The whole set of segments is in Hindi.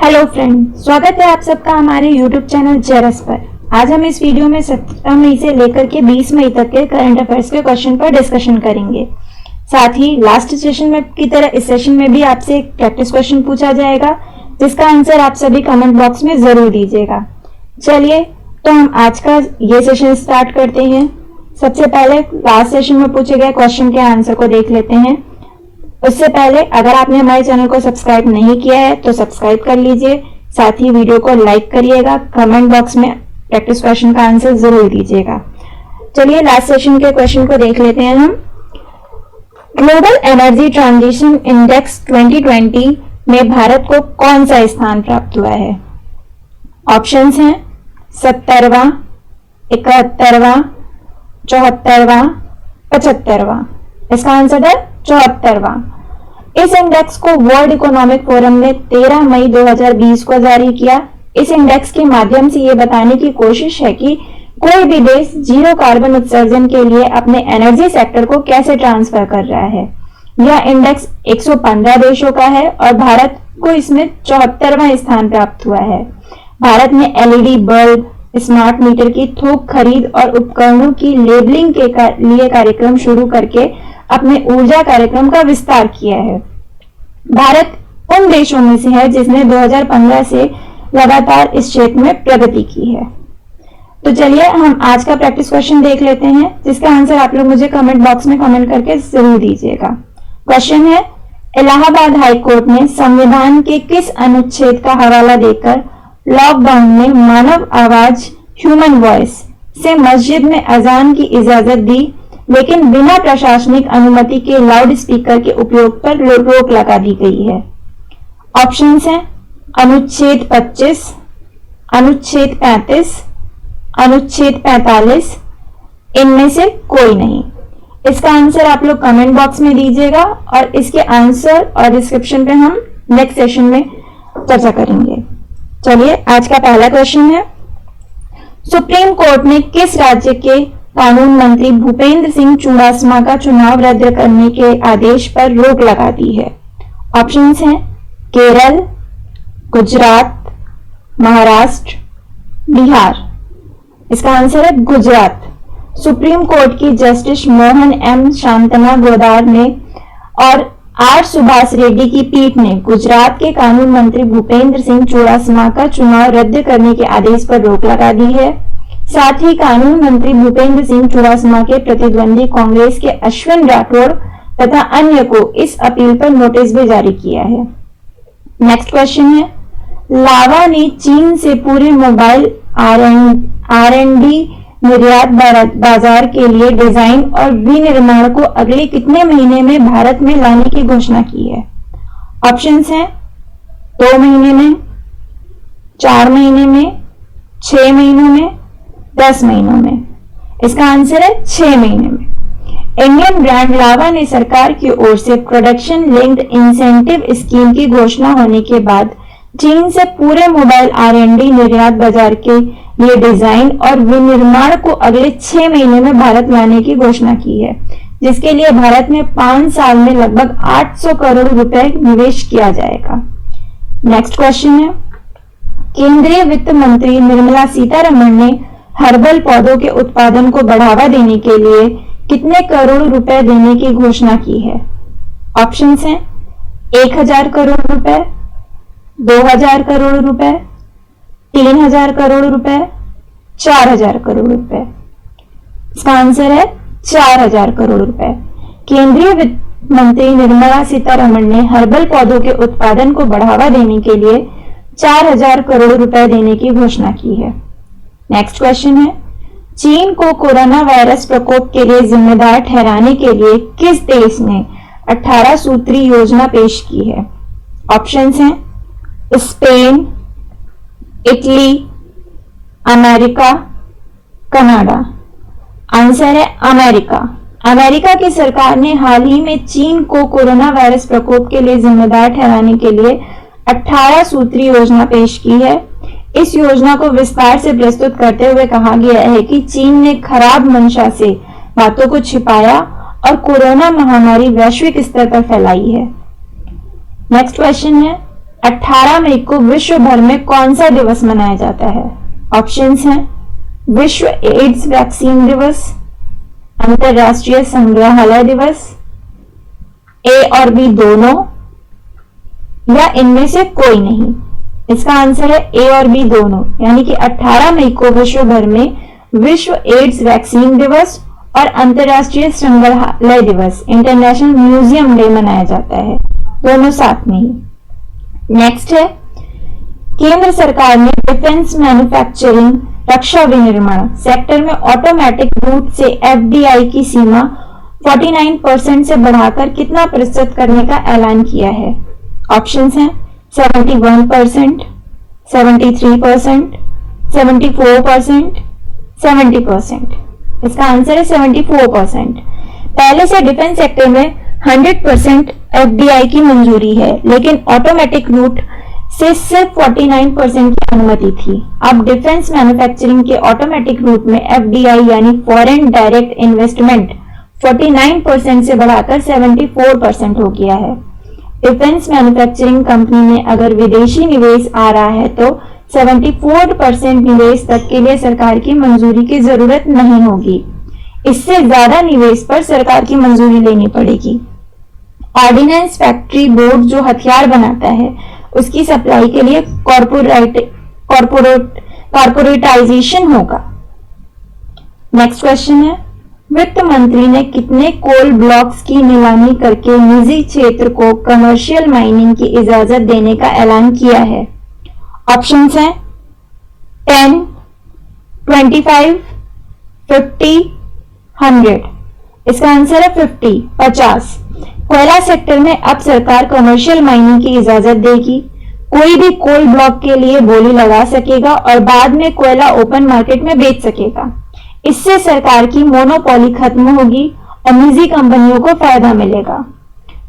हेलो फ्रेंड, स्वागत है आप सबका हमारे यूट्यूब चैनल जेरस पर। आज हम इस वीडियो में 17 मई से लेकर के 20 मई तक के करंट अफेयर्स के क्वेश्चन पर डिस्कशन करेंगे। साथ ही लास्ट सेशन में की तरह इस सेशन में भी आपसे एक प्रैक्टिस क्वेश्चन पूछा जाएगा, जिसका आंसर आप सभी कमेंट बॉक्स में जरूर दीजिएगा। चलिए तो हम आज का ये सेशन स्टार्ट करते हैं। सबसे पहले लास्ट सेशन में पूछे गए क्वेश्चन के आंसर को देख लेते हैं। उससे पहले अगर आपने हमारे चैनल को सब्सक्राइब नहीं किया है तो सब्सक्राइब कर लीजिए। साथ ही वीडियो को लाइक करिएगा, कमेंट बॉक्स में प्रैक्टिस क्वेश्चन का आंसर जरूर दीजिएगा। चलिए लास्ट सेशन के क्वेश्चन को देख लेते हैं हम। ग्लोबल एनर्जी ट्रांजिशन इंडेक्स 2020 में भारत को कौन सा स्थान प्राप्त हुआ है? ऑप्शंस हैं 70वां, 71वां, 74वां, 75वां। इसका आंसर है 74वां। इस इंडेक्स को वर्ल्ड इकोनॉमिक फोरम ने 13 मई 2020 को जारी किया। इस इंडेक्स के माध्यम से ये बताने की कोशिश है कि कोई भी देश जीरो कार्बन उत्सर्जन के लिए अपने एनर्जी सेक्टर को कैसे ट्रांसफर कर रहा है। यह इंडेक्स 115 देशों का है और भारत को इसमें 74वां स्थान प्राप्त हुआ है। भारत ने एलईडी बल्ब, स्मार्ट मीटर की थोक खरीद और उपकरणों की लेबलिंग के लिए कार्यक्रम शुरू करके अपने ऊर्जा कार्यक्रम का विस्तार किया है। भारत उन देशों में से है जिसने 2015 से लगातार इस क्षेत्र में प्रगति की है। तो चलिए हम आज का प्रैक्टिस क्वेश्चन देख लेते हैं, जिसका आंसर आप लोग मुझे कमेंट बॉक्स में कमेंट करके जरूर दीजिएगा। क्वेश्चन है, इलाहाबाद हाईकोर्ट ने संविधान के किस अनुच्छेद का हवाला देकर लॉकडाउन में मानव आवाज ह्यूमन वॉइस से मस्जिद में अजान की इजाजत दी, लेकिन बिना प्रशासनिक अनुमति के लाउड स्पीकर के उपयोग पर रोक लगा दी गई है? ऑप्शंस हैं अनुच्छेद 25, अनुच्छेद 35, अनुच्छेद 45, इनमें से कोई नहीं। इसका आंसर आप लोग कमेंट बॉक्स में दीजिएगा और इसके आंसर और डिस्क्रिप्शन पे हम नेक्स्ट सेशन में चर्चा करेंगे। चलिए आज का पहला क्वेश्चन है, सुप्रीम कोर्ट ने किस राज्य के कानून मंत्री भूपेंद्र सिंह चुड़ासमा का चुनाव रद्द करने के आदेश पर रोक लगा दी है? ऑप्शंस हैं केरल, गुजरात, महाराष्ट्र, बिहार। इसका आंसर है गुजरात। सुप्रीम कोर्ट की जस्टिस मोहन एम शांतना गोदार ने और आर सुभाष रेड्डी की पीठ ने गुजरात के कानून मंत्री भूपेंद्र सिंह चुड़ासमा का चुनाव रद्द करने के आदेश पर रोक लगा दी है। साथ ही कानून मंत्री भूपेंद्र सिंह चुड़ासमा के प्रतिद्वंदी कांग्रेस के अश्विन राठौड़ तथा अन्य को इस अपील पर नोटिस भी जारी किया है। नेक्स्ट क्वेश्चन है, लावा ने चीन से पूरे मोबाइल आर&डी निर्यात बाजार के लिए डिजाइन और विनिर्माण को अगले कितने महीने में भारत में लाने की घोषणा की है? ऑप्शंस हैं 2 महीने में, 4 महीने में, 6 महीनों में, 10 महीनों में। इसका आंसर है 6 महीने में। इंडियन ब्रांड लावा ने सरकार की ओर से प्रोडक्शन लिंक्ड इंसेंटिव स्कीम की घोषणा होने के बाद चीन से पूरे मोबाइल आर&डी निर्यात बाजार के लिए डिजाइन और विनिर्माण को अगले 6 महीने में भारत लाने की घोषणा की है, जिसके लिए भारत में 5 साल में लगभग 800 करोड़ रुपए निवेश किया जाएगा। नेक्स्ट क्वेश्चन है, केंद्रीय वित्त मंत्री निर्मला सीतारमण ने हर्बल पौधों के उत्पादन को बढ़ावा देने के लिए कितने करोड़ रुपए देने की घोषणा की है? ऑप्शंस हैं 1000 करोड़ रुपए, 2000 करोड़ रुपए, 3000 करोड़ रुपए, 4000 करोड़ रुपए। इसका आंसर है 4000 करोड़ रुपए। केंद्रीय वित्त मंत्री निर्मला सीतारमण ने हर्बल पौधों के उत्पादन को बढ़ावा देने के लिए 4000 करोड़ रुपए देने की घोषणा की है। नेक्स्ट क्वेश्चन है, चीन को कोरोना वायरस प्रकोप के लिए जिम्मेदार ठहराने के लिए किस देश ने 18 सूत्री योजना पेश की है? ऑप्शंस हैं Spain, Italy, America, Canada. Answer है अमेरिका। अमेरिका की सरकार ने हाल ही में चीन को कोरोना वायरस प्रकोप के लिए जिम्मेदार ठहराने के लिए 18 सूत्री योजना पेश की है। इस योजना को विस्तार से प्रस्तुत करते हुए कहा गया है कि चीन ने खराब मंशा से बातों को छिपाया और कोरोना महामारी वैश्विक स्तर पर फैलाई है। नेक्स्ट क्वेश्चन है, 18 मई को विश्व भर में कौन सा दिवस मनाया जाता है? ऑप्शंस हैं विश्व एड्स वैक्सीन दिवस, अंतरराष्ट्रीय संग्रहालय दिवस, ए और बी दोनों, या इनमें से कोई नहीं। इसका आंसर है ए और बी दोनों, यानी कि 18 मई को विश्व भर में विश्व एड्स वैक्सीन दिवस और अंतरराष्ट्रीय संग्रहालय दिवस, इंटरनेशनल म्यूजियम डे मनाया जाता है, दोनों साथ में ही। नेक्स्ट है, केंद्र सरकार ने डिफेंस मैन्युफैक्चरिंग रक्षा विनिर्माण सेक्टर में ऑटोमेटिक रूट से एफडीआई की सीमा 49% से बढ़ाकर कितना प्रतिशत करने का ऐलान किया है? ऑप्शंस हैं 71%, 73%, 74%, 70%। इसका आंसर है 74%। पहले से डिफेंस सेक्टर में 100% एफडीआई की मंजूरी है, लेकिन ऑटोमेटिक रूट से सिर्फ 49% की अनुमति थी। अब डिफेंस मैन्युफैक्चरिंग के ऑटोमेटिक रूट में एफडीआई यानी फॉरेन डायरेक्ट इन्वेस्टमेंट 49% से बढ़ाकर 74% हो गया है। डिफेंस मैन्युफैक्चरिंग कंपनी में अगर विदेशी निवेश आ रहा है तो 74% निवेश तक के लिए सरकार की मंजूरी की जरूरत नहीं होगी। इससे ज्यादा निवेश पर सरकार की मंजूरी लेनी पड़ेगी। ऑर्डिनेंस फैक्ट्री बोर्ड जो हथियार बनाता है उसकी सप्लाई के लिए कॉर्पोरेटाइजेशन होगा। नेक्स्ट क्वेश्चन है, वित्त मंत्री ने कितने कोल ब्लॉक्स की नीलामी करके निजी क्षेत्र को कमर्शियल माइनिंग की इजाजत देने का ऐलान किया है? ऑप्शंस हैं 10, 25, 50, 100। इसका आंसर है 50। कोयला सेक्टर में अब सरकार कमर्शियल माइनिंग की इजाजत देगी। कोई भी कोल ब्लॉक के लिए बोली लगा सकेगा और बाद में कोयला ओपन मार्केट में बेच सकेगा। इससे सरकार की मोनोपोली खत्म होगी और निजी कंपनियों को फायदा मिलेगा।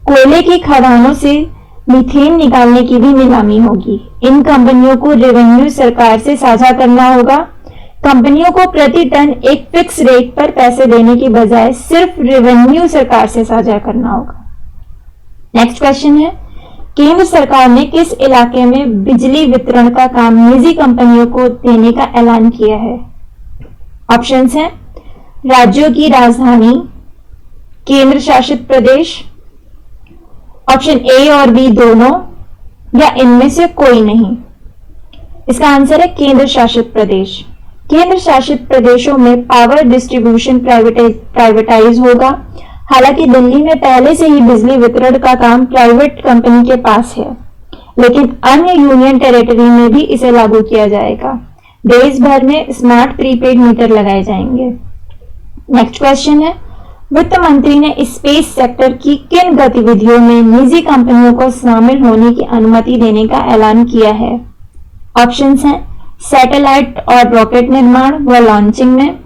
कोयले की खदानों से मीथेन निकालने की भी नीलामी होगी। इन कंपनियों को रेवेन्यू सरकार से साझा करना होगा। कंपनियों को प्रति टन एक फिक्स रेट पर पैसे देने की बजाय सिर्फ रेवेन्यू सरकार से साझा करना होगा। नेक्स्ट क्वेश्चन है, केंद्र सरकार ने किस इलाके में बिजली वितरण का काम निजी कंपनियों को देने का ऐलान किया है? ऑप्शंस हैं राज्यों की राजधानी, केंद्र शासित प्रदेश, ऑप्शन ए और बी दोनों, या इनमें से कोई नहीं। इसका आंसर है केंद्र शासित प्रदेश। केंद्र शासित प्रदेशों में पावर डिस्ट्रीब्यूशन प्राइवेटाइज होगा। हालांकि दिल्ली में पहले से ही बिजली वितरण का काम प्राइवेट कंपनी के पास है, लेकिन अन्य यूनियन टेरिटरी में भी इसे लागू किया जाएगा। देश भर में स्मार्ट प्रीपेड मीटर लगाए जाएंगे। नेक्स्ट क्वेश्चन है, वित्त मंत्री ने स्पेस सेक्टर की किन गतिविधियों में निजी कंपनियों को शामिल होने की अनुमति देने का ऐलान किया है? ऑप्शंस हैं सैटेलाइट और रॉकेट निर्माण व लॉन्चिंग में,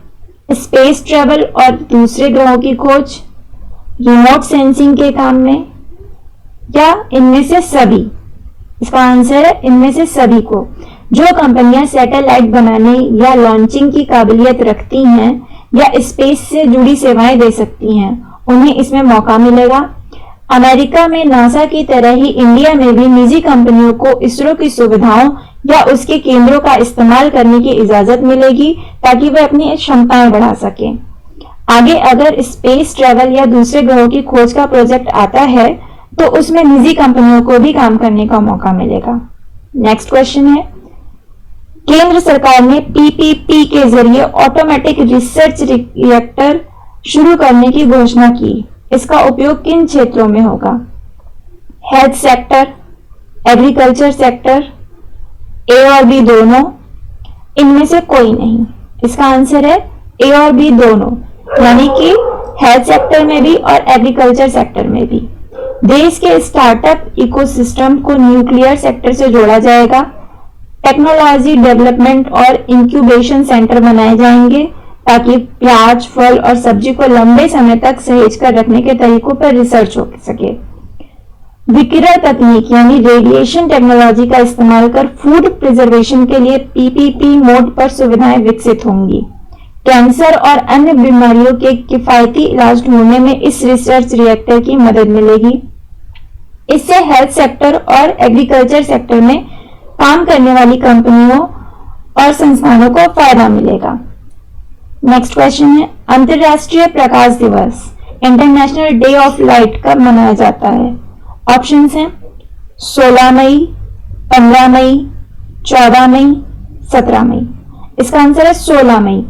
स्पेस ट्रेवल और दूसरे ग्रहों की खोज, रिमोट सेंसिंग के काम में, या इनमें से सभी। इसका आंसर है इनमें से सभी को। जो कंपनियां सैटेलाइट बनाने या लॉन्चिंग की काबिलियत रखती हैं या स्पेस से जुड़ी सेवाएं दे सकती हैं, उन्हें इसमें मौका मिलेगा। अमेरिका में नासा की तरह ही इंडिया में भी निजी कंपनियों को इसरो की सुविधाओं या उसके केंद्रों का इस्तेमाल करने की इजाजत मिलेगी ताकि वे अपनी क्षमताएं बढ़ा सकें। आगे अगर स्पेस ट्रैवल या दूसरे ग्रहों की खोज का प्रोजेक्ट आता है तो उसमें निजी कंपनियों को भी काम करने का मौका मिलेगा। नेक्स्ट क्वेश्चन है, केंद्र सरकार ने पीपीपी के जरिए ऑटोमेटिक रिसर्च रिएक्टर शुरू करने की घोषणा की। इसका उपयोग किन क्षेत्रों में होगा? हेल्थ सेक्टर, एग्रीकल्चर सेक्टर, ए और बी दोनों, इनमें से कोई नहीं। इसका आंसर है ए और बी दोनों, यानी कि हेल्थ सेक्टर में भी और एग्रीकल्चर सेक्टर में भी। देश के स्टार्टअप इकोसिस्टम को न्यूक्लियर सेक्टर से जोड़ा जाएगा। टेक्नोलॉजी डेवलपमेंट और इंक्यूबेशन सेंटर बनाए जाएंगे ताकि प्याज, फल और सब्जी को लंबे समय तक सहेज कर रखने के तरीकों पर रिसर्च हो सके। विकिरण तकनीक यानी रेडिएशन टेक्नोलॉजी का इस्तेमाल कर फूड प्रिजर्वेशन के लिए पीपीपी मोड पर सुविधाएं विकसित होंगी। कैंसर और अन्य बीमारियों के किफायती इलाज ढूंढने में इस रिसर्च रिएक्टर की मदद मिलेगी। इससे हेल्थ सेक्टर और एग्रीकल्चर सेक्टर में काम करने वाली कंपनियों और संस्थानों को फायदा मिलेगा। नेक्स्ट क्वेश्चन है, अंतरराष्ट्रीय प्रकाश दिवस इंटरनेशनल डे ऑफ लाइट कब मनाया जाता है? ऑप्शंस हैं 16 मई, 15 मई, 14 मई, 17 मई। इसका आंसर है 16 मई।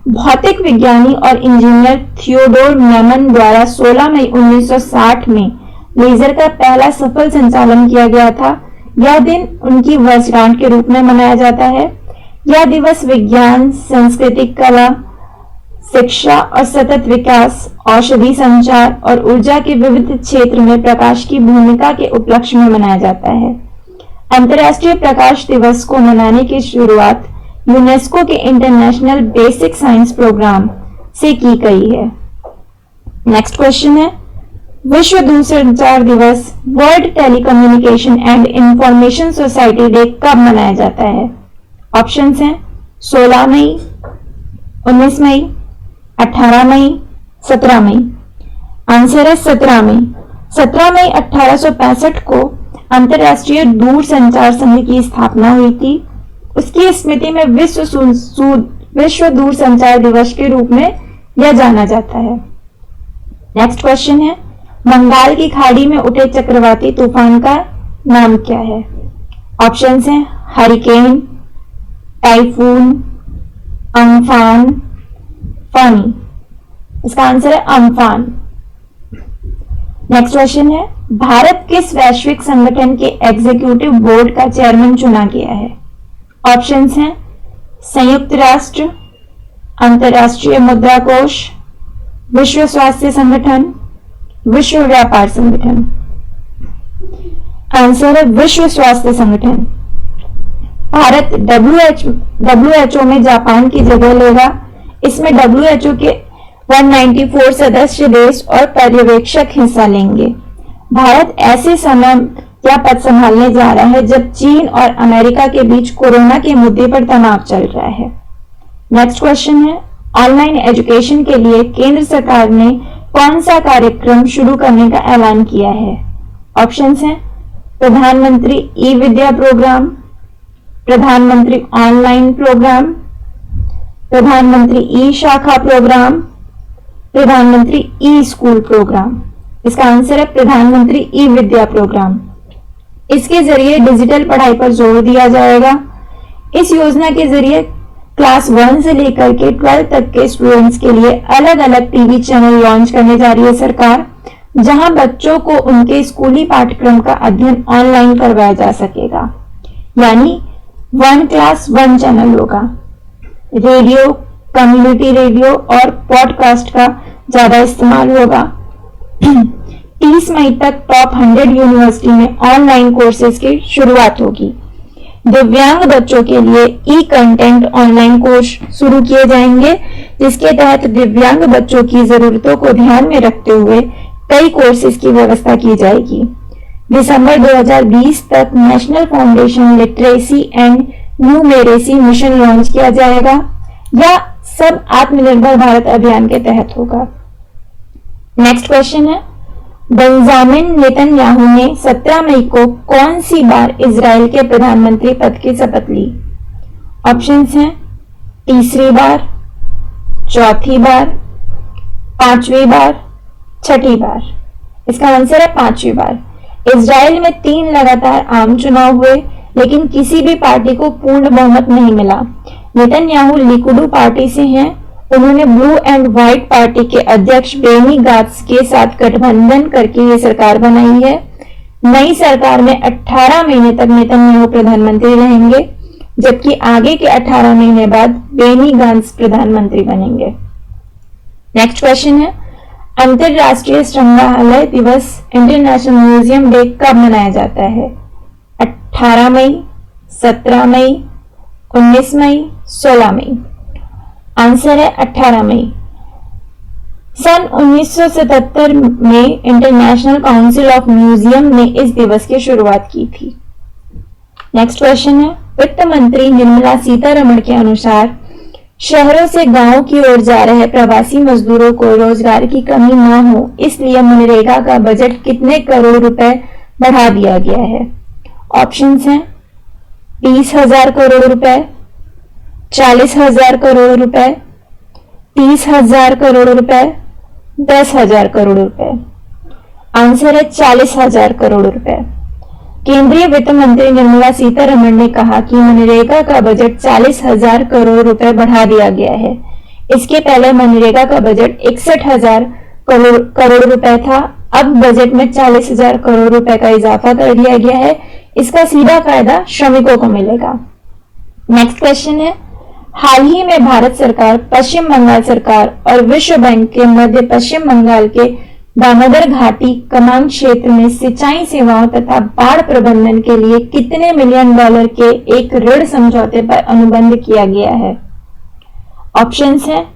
भौतिक विज्ञानी और इंजीनियर थियोडोर मैमन द्वारा 16 मई 1960 में लेजर का पहला सफल संचालन किया गया था। यह दिन उनकी वर्षगांठ के रूप में मनाया जाता है। यह दिवस विज्ञान, संस्कृति, कला, शिक्षा और सतत विकास, औषधि, संचार और ऊर्जा के विविध क्षेत्र में प्रकाश की भूमिका के उपलक्ष्य में मनाया जाता है। अंतर्राष्ट्रीय प्रकाश दिवस को मनाने की शुरुआत यूनेस्को के इंटरनेशनल बेसिक साइंस प्रोग्राम से की गई है। नेक्स्ट क्वेश्चन है, विश्व दूरसंचार दिवस world telecommunication and information society day कब मनाया जाता है? ऑप्शंस हैं 16 मई, 19 मई, 18 मई, 17 मई। आंसर है 17 मई। 17 मई 1865 को अंतर्राष्ट्रीय दूरसंचार संघ की स्थापना हुई थी। उसकी स्मृति में विश्व दूरसंचार दिवस के रूप में यह जाना जाता है। नेक्स्ट क्वेश्चन है, बंगाल की खाड़ी में उठे चक्रवाती तूफान का नाम क्या है? ऑप्शंस हैं हरिकेन, टाइफून, अम्फान, फानी। इसका आंसर है अम्फान। नेक्स्ट क्वेश्चन है, भारत किस वैश्विक संगठन के एग्जीक्यूटिव बोर्ड का चेयरमैन चुना गया है? ऑप्शंस हैं संयुक्त राष्ट्र, अंतर्राष्ट्रीय मुद्रा कोष, विश्व स्वास्थ्य संगठन, विश्व व्यापार संगठन। आंसर है विश्व स्वास्थ्य संगठन। भारत WHO में जापान की जगह लेगा। इसमें WHO के 194 सदस्य देश और पर्यवेक्षक हिस्सा लेंगे। भारत ऐसे समय या पद संभालने जा रहा है जब चीन और अमेरिका के बीच कोरोना के मुद्दे पर तनाव चल रहा है। नेक्स्ट क्वेश्चन है, ऑनलाइन एजुकेशन के लिए केंद्र सरकार ने कौन सा कार्यक्रम शुरू करने का ऐलान किया है? ऑप्शंस हैं प्रधानमंत्री ई विद्या प्रोग्राम, प्रधानमंत्री ऑनलाइन प्रोग्राम, प्रधानमंत्री ई शाखा प्रोग्राम, प्रधानमंत्री ई स्कूल प्रोग्राम। इसका आंसर है प्रधानमंत्री ई विद्या प्रोग्राम। इसके जरिए डिजिटल पढ़ाई पर जोर दिया जाएगा। इस योजना के जरिए क्लास 1 से लेकर के 12 तक के स्टूडेंट्स के लिए अलग अलग टीवी चैनल लॉन्च करने जा रही है सरकार, जहां बच्चों को उनके स्कूली पाठ्यक्रम का अध्ययन ऑनलाइन करवाया जा सकेगा। यानी 1 क्लास 1 चैनल होगा। रेडियो, कम्युनिटी रेडियो और पॉडकास्ट का ज्यादा इस्तेमाल होगा। 30 मई तक टॉप 100 यूनिवर्सिटी में ऑनलाइन कोर्सेज की शुरुआत होगी। दिव्यांग बच्चों के लिए ई कंटेंट ऑनलाइन कोर्स शुरू किए जाएंगे, जिसके तहत दिव्यांग बच्चों की जरूरतों को ध्यान में रखते हुए कई कोर्सेज की व्यवस्था की जाएगी। दिसंबर 2020 तक national foundation literacy and numeracy mission launch किया जाएगा। यह सब आत्मनिर्भर भारत अभियान के तहत होगा। नेक्स्ट क्वेश्चन है, बेंजामिन नेतन्याहू ने 17 मई को कौन सी बार इजराइल के प्रधानमंत्री पद की शपथ ली? ऑप्शंस हैं तीसरी बार, चौथी बार, पांचवी बार, छठी बार। इसका आंसर है पांचवी बार। इजराइल में 3 लगातार आम चुनाव हुए, लेकिन किसी भी पार्टी को पूर्ण बहुमत नहीं मिला। नेतन्याहू लिकुड पार्टी से हैं। उन्होंने ब्लू एंड व्हाइट पार्टी के अध्यक्ष बेनी गाट्स के साथ गठबंधन करके ये सरकार बनाई है। नई सरकार में 18 महीने तक नेतन्याहू प्रधानमंत्री रहेंगे, जबकि आगे के 18 महीने बाद बेनी गाट्स प्रधानमंत्री बनेंगे। नेक्स्ट क्वेश्चन है, अंतरराष्ट्रीय संग्रहालय दिवस इंटरनेशनल म्यूजियम डे कब मनाया जाता है? 18 मई, 17 मई, 19 मई, 16 मई। आंसर है 18 मई। सन 1977 में इंटरनेशनल काउंसिल ऑफ म्यूजियम ने इस दिवस की शुरुआत की थी। नेक्स्ट क्वेश्चन है, वित्त मंत्री निर्मला सीतारमण के अनुसार शहरों से गांव की ओर जा रहे प्रवासी मजदूरों को रोजगार की कमी न हो, इसलिए मनरेगा का बजट कितने करोड़ रुपए बढ़ा दिया गया है? ऑप्शंस हैं 20,000 करोड़ रुपए, 40,000 करोड़ रुपए, 30,000 करोड़ रुपए, 10,000 करोड़ रुपए। आंसर है 40,000 करोड़ रुपए। केंद्रीय वित्त मंत्री निर्मला सीतारमण ने कहा कि मनरेगा का बजट 40,000 करोड़ रुपए बढ़ा दिया गया है। इसके पहले मनरेगा का बजट 61,000 करोड़ रुपए था। अब बजट में 40,000 करोड़ रुपए का इजाफा कर दिया गया है। इसका सीधा फायदा श्रमिकों को मिलेगा। नेक्स्ट क्वेश्चन है, हाल ही में भारत सरकार, पश्चिम बंगाल सरकार और विश्व बैंक के मध्य पश्चिम बंगाल के दामोदर घाटी कमान क्षेत्र में सिंचाई सेवाओं तथा बाढ़ प्रबंधन के लिए कितने मिलियन डॉलर के एक ऋण समझौते पर अनुबंध किया गया है? ऑप्शंस हैं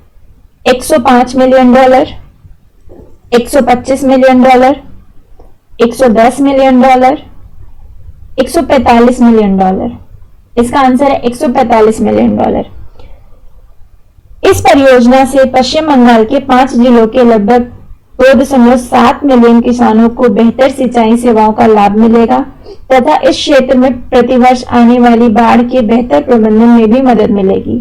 105 million dollar, 125 million dollar, 110 million dollar, 145 million dollar. इसका आंसर है 145 मिलियन डॉलर। इस परियोजना से पश्चिम बंगाल के 5 जिलों के लगभग 2.7 मिलियन किसानों को बेहतर सिंचाई सेवाओं का लाभ मिलेगा तथा इस क्षेत्र में प्रतिवर्ष आने वाली बाढ़ के बेहतर प्रबंधन में भी मदद मिलेगी।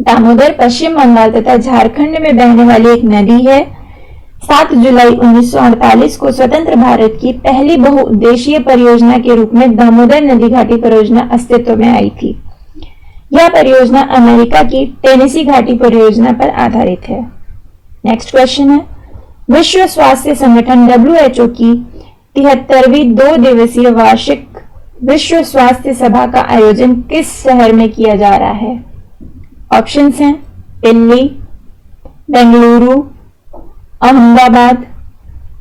दामोदर पश्चिम बंगाल तथा झारखंड में बहने वाली एक नदी है। 7 जुलाई 1948 को स्वतंत्र भारत की पहली बहुउद्देशीय परियोजना के रूप में दामोदर नदी घाटी परियोजना अस्तित्व में आई थी। यह परियोजना अमेरिका की टेनेसी घाटी परियोजना पर आधारित है। नेक्स्ट क्वेश्चन है, विश्व स्वास्थ्य संगठन WHO की 73वीं 2 दिवसीय वार्षिक विश्व स्वास्थ्य सभा का आयोजन किस शहर में किया जा रहा है? ऑप्शंस हैं दिल्ली, बेंगलुरु, अहमदाबाद,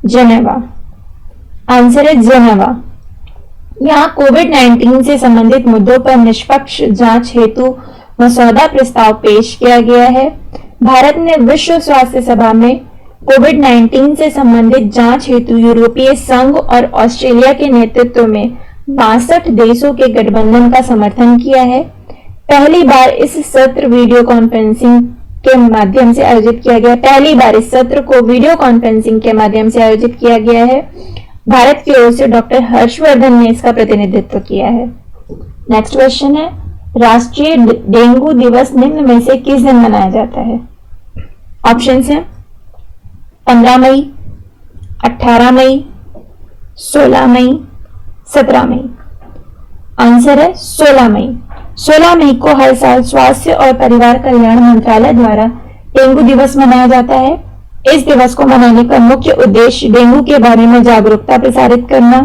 जेनेवा। आंसर है जेनेवा। यहाँ कोविड-19 से संबंधित मुद्दों पर निष्पक्ष जांच हेतु मसौदा प्रस्ताव पेश किया गया है। भारत ने विश्व स्वास्थ्य सभा में कोविड-19 से संबंधित जांच हेतु यूरोपीय संघ और ऑस्ट्रेलिया के नेतृत्व में 62 देशों के गठबंधन का समर्थन किया है। पहली बार इस सत्र वीडियो कॉन्फ्रेंसिंग के माध्यम से आयोजित किया गया। पहली बार इस सत्र को वीडियो कॉन्फ्रेंसिंग के माध्यम से आयोजित किया गया है। भारत की ओर से डॉक्टर हर्षवर्धन ने इसका प्रतिनिधित्व किया है। नेक्स्ट क्वेश्चन है, राष्ट्रीय डेंगू दिवस निम्न में से किस दिन मनाया जाता है? ऑप्शंस हैं 15 मई, 18 मई, 16 मई, 17 मई। आंसर है 16 मई। 16 मई को हर साल स्वास्थ्य और परिवार कल्याण मंत्रालय द्वारा डेंगू दिवस मनाया जाता है। इस दिवस को मनाने का मुख्य उद्देश्य डेंगू के बारे में जागरूकता प्रसारित करना,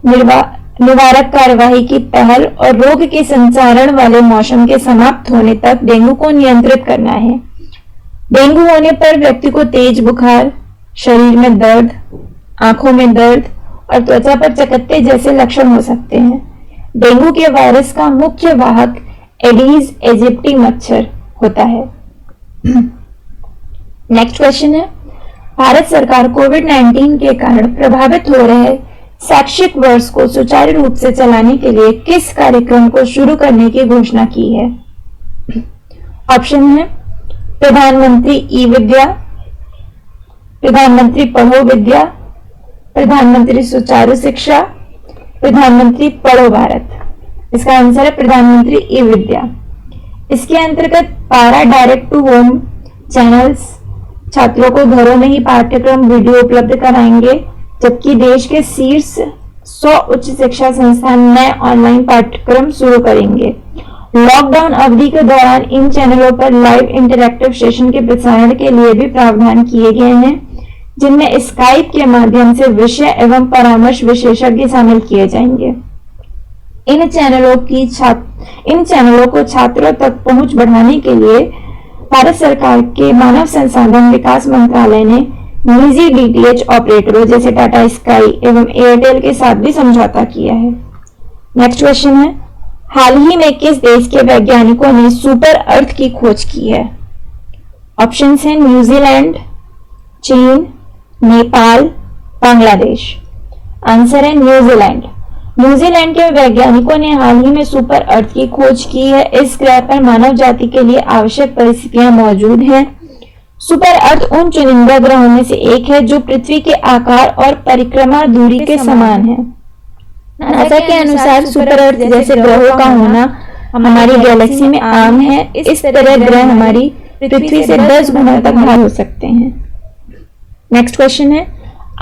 निवारक कार्यवाही की पहल और रोग के संचारण वाले मौसम के समाप्त होने तक डेंगू को नियंत्रित करना है। डेंगू होने पर व्यक्ति को तेज बुखार, शरीर में दर्द, आंखों में दर्द और त्वचा पर चकत्ते जैसे लक्षण हो सकते हैं। डेंगू के वायरस का मुख्य वाहक एडीज एजिप्टी मच्छर होता है। नेक्स्ट क्वेश्चन है, भारत सरकार कोविड-19 के कारण प्रभावित हो रहे शैक्षिक वर्ष को सुचारू रूप से चलाने के लिए किस कार्यक्रम को शुरू करने की घोषणा की है? ऑप्शन है प्रधानमंत्री ई विद्या, प्रधानमंत्री पढ़ो विद्या, प्रधानमंत्री सुचारू शिक्षा, प्रधानमंत्री पढ़ो भारत। इसका आंसर है प्रधानमंत्री ई विद्या। इसके अंतर्गत पारा डायरेक्ट टू होम चैनल्स छात्रों को घरों में ही पाठ्यक्रम वीडियो उपलब्ध कराएंगे, जबकि देश के शीर्ष 100 उच्च शिक्षा संस्थान नए ऑनलाइन पाठ्यक्रम शुरू करेंगे। लॉकडाउन अवधि के दौरान इन चैनलों पर लाइव इंटरैक्टिव सेशन के प्रसारण के लिए भी प्रावधान किए गए हैं, जिनमें स्काइप के माध्यम से विषय एवं परामर्श विशेषज्ञ शामिल किए जाएंगे। इन चैनलों को छात्रों तक पहुंच बढ़ाने के लिए भारत सरकार के मानव संसाधन विकास मंत्रालय ने निजी डीटीएच ऑपरेटरों जैसे टाटा स्काई एवं एयरटेल के साथ भी समझौता किया है। नेक्स्ट क्वेश्चन है, हाल ही में किस देश के वैज्ञानिकों ने सुपर अर्थ की खोज की है? ऑप्शंस हैं न्यूजीलैंड, चीन, नेपाल, बांग्लादेश। आंसर है न्यूजीलैंड। न्यूजीलैंड के वैज्ञानिकों ने हाल ही में सुपर अर्थ की खोज की है। इस ग्रह पर मानव जाति के लिए आवश्यक परिस्थितियां मौजूद हैं। सुपर अर्थ उन चुनिंदा ग्रहों में से एक है जो पृथ्वी के आकार और परिक्रमा दूरी के समान है। नासा के अनुसार सुपर अर्थ जैसे ग्रहों का होना हमारी गैलेक्सी में आम है। इस तरह ग्रह हमारी पृथ्वी से 10 गुना तक भारी हो सकते हैं। नेक्स्ट क्वेश्चन है,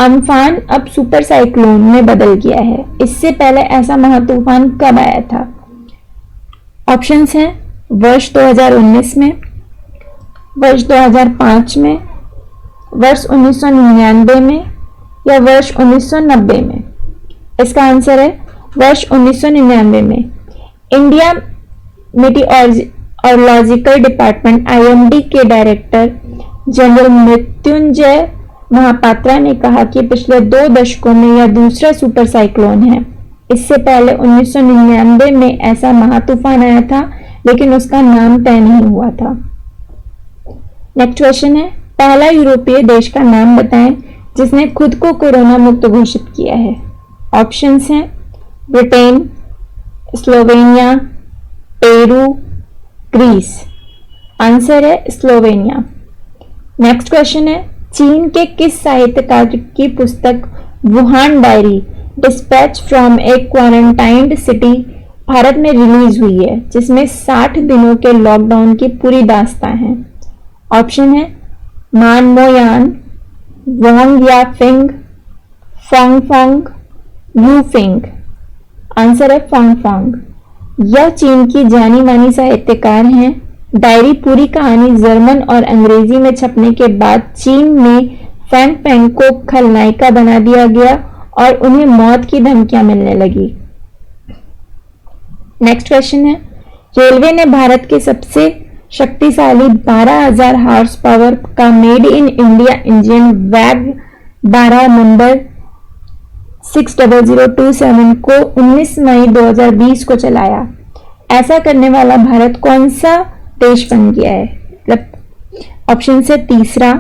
अम्फान अब सुपर साइक्लोन में बदल गया है। इससे पहले ऐसा महातूफान कब आया था? ऑप्शंस हैं वर्ष 2019 में, वर्ष 2005 में, वर्ष 1999 में या वर्ष 1990 में। इसका आंसर है वर्ष 1999 में। इंडिया मेटीओरोलॉजिकल डिपार्टमेंट IMD के डायरेक्टर जनरल मृत्युंजय महापात्रा ने कहा कि पिछले 2 दशकों में यह दूसरा सुपर साइक्लोन है। इससे पहले 1999 में ऐसा महातूफान आया था, लेकिन उसका नाम तय नहीं हुआ था। नेक्स्ट क्वेश्चन है, पहला यूरोपीय देश का नाम बताएं जिसने खुद को कोरोना मुक्त घोषित किया है। ऑप्शंस हैं Britain, Slovenia, Peru, Greece. Answer है स्लोवेनिया। नेक्स्ट क्वेश्चन है, चीन के किस साहित्यकार की पुस्तक Wuhan diary dispatch from a quarantined city Bharat में रिलीज हुई है, जिसमें 60 दिनों के लॉकडाउन की पूरी दास्तां है। ऑप्शन है मान मोयान, वोंग या Fing, Fang Fang, Yu Fing. Answer है फोंग फोंग। यह चीन की जानी मानी साहित्यकार हैं। डायरी पूरी कहानी जर्मन और अंग्रेजी में छपने के बाद चीन में फैंग फैंग को खलनायिका बना दिया गया और उन्हें मौत की धमकियां मिलने लगी। नेक्स्ट क्वेश्चन है, रेलवे ने भारत के सबसे शक्तिशाली 12,000 हॉर्स पावर का मेड इन इंडिया इंजन वैग 12 नंबर 60027 को 19 मई 2020 को चलाया। ऐसा करने वाला भारत कौन सा देश बन गया है? मतलब ऑप्शन से तीसरा,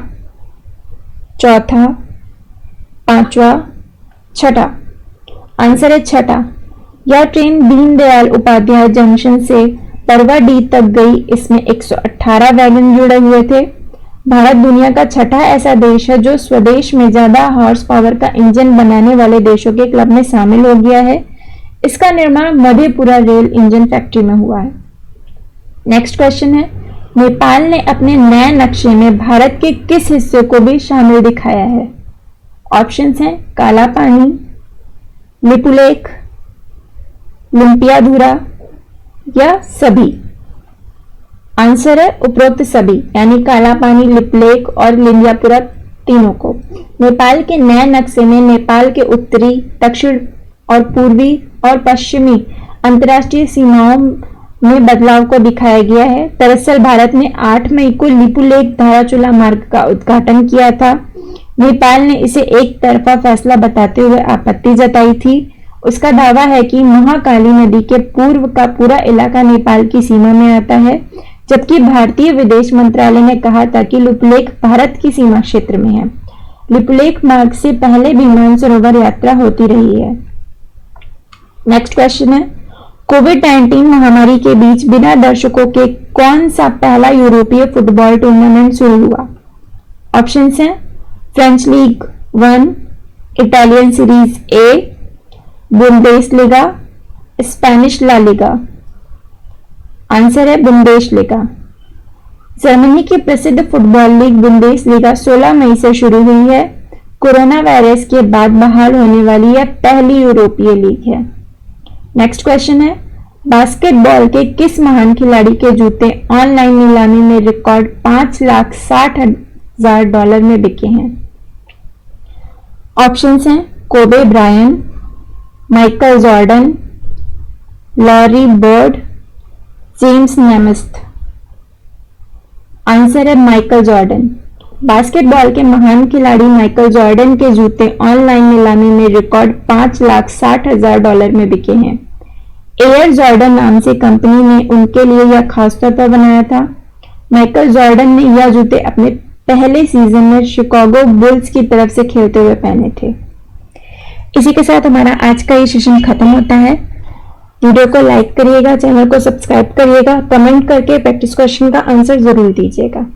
चौथा, पांचवा, छठा। आंसर है छठा। यह ट्रेन दीनदयाल उपाध्याय जंक्शन से परवाडीह तक गई। इसमें 118 वैगन जुड़े हुए थे। भारत दुनिया का छठा ऐसा देश है जो स्वदेश में ज्यादा हॉर्स पावर का इंजन बनाने वाले देशों के क्लब में शामिल हो गया है। इसका निर्माण मधेपुरा रेल इंजन फैक्ट्री में हुआ है। नेक्स्ट क्वेश्चन है, नेपाल ने अपने नए नक्शे में भारत के किस हिस्से को भी शामिल दिखाया है? ऑप्शंस हैं काला पानी, लिपुलेख, लुम्पियाधुरा या सभी। आंसर है उपरोक्त सभी, यानी काला पानी, लिपुलेख और लिंबियापुरा तीनों को। नेपाल के नए नक्शे में नेपाल के उत्तरी, दक्षिण और पूर्वी और पश्चिमी अंतर्राष्ट्रीय सीमाओं में बदलाव को दिखाया गया है। दरअसल भारत ने 8 मई को लिपुलेख धाराचूला मार्ग का उद्घाटन किया था। नेपाल ने इसे एक तरफा फैसला बताते हुए आपत्ति जताई थी। उसका दावा है कि महाकाली नदी के पूर्व का पूरा इलाका नेपाल की सीमा में आता है, जबकि भारतीय विदेश मंत्रालय ने कहा था कि लिपुलेख भारत की सीमा क्षेत्र में है। लिपुलेख मार्ग से पहले भी मानसरोवर यात्रा होती रही है। नेक्स्ट क्वेश्चन है, कोविड-19 महामारी के बीच बिना दर्शकों के कौन सा पहला यूरोपीय फुटबॉल टूर्नामेंट शुरू हुआ? ऑप्शंस हैं French league 1, Italian Serie A, Bundesliga, Spanish La Liga. Answer है बुंदेसलीगा। जर्मनी की प्रसिद्ध फुटबॉल लीग बुंदेसलीगा 16 मई से शुरू हुई है। कोरोना वायरस के बाद बहाल होने वाली यह पहली यूरोपीय लीग है। नेक्स्ट क्वेश्चन है, बास्केटबॉल के किस महान खिलाड़ी के जूते ऑनलाइन नीलामी में रिकॉर्ड $5,60,000 में बिके हैं? ऑप्शंस हैं Kobe Bryant, Michael Jordan, Larry Bird, James Naismith. Answer है माइकल जॉर्डन। बास्केटबॉल के महान खिलाड़ी माइकल जॉर्डन के जूते ऑनलाइन नीलामी में रिकॉर्ड $5,60,000 में बिके हैं। एयर जॉर्डन नाम से कंपनी ने उनके लिए यह खासतौर पर बनाया था। माइकल जॉर्डन ने यह जूते अपने पहले सीजन में शिकागो बुल्स की तरफ से खेलते हुए पहने थे। इसी के साथ हमारा आज का ये सेशन खत्म होता है। वीडियो को लाइक करिएगा, चैनल को सब्सक्राइब करिएगा, कमेंट करके प्रैक्टिस क्वेश्चन का आंसर जरूर दीजिएगा।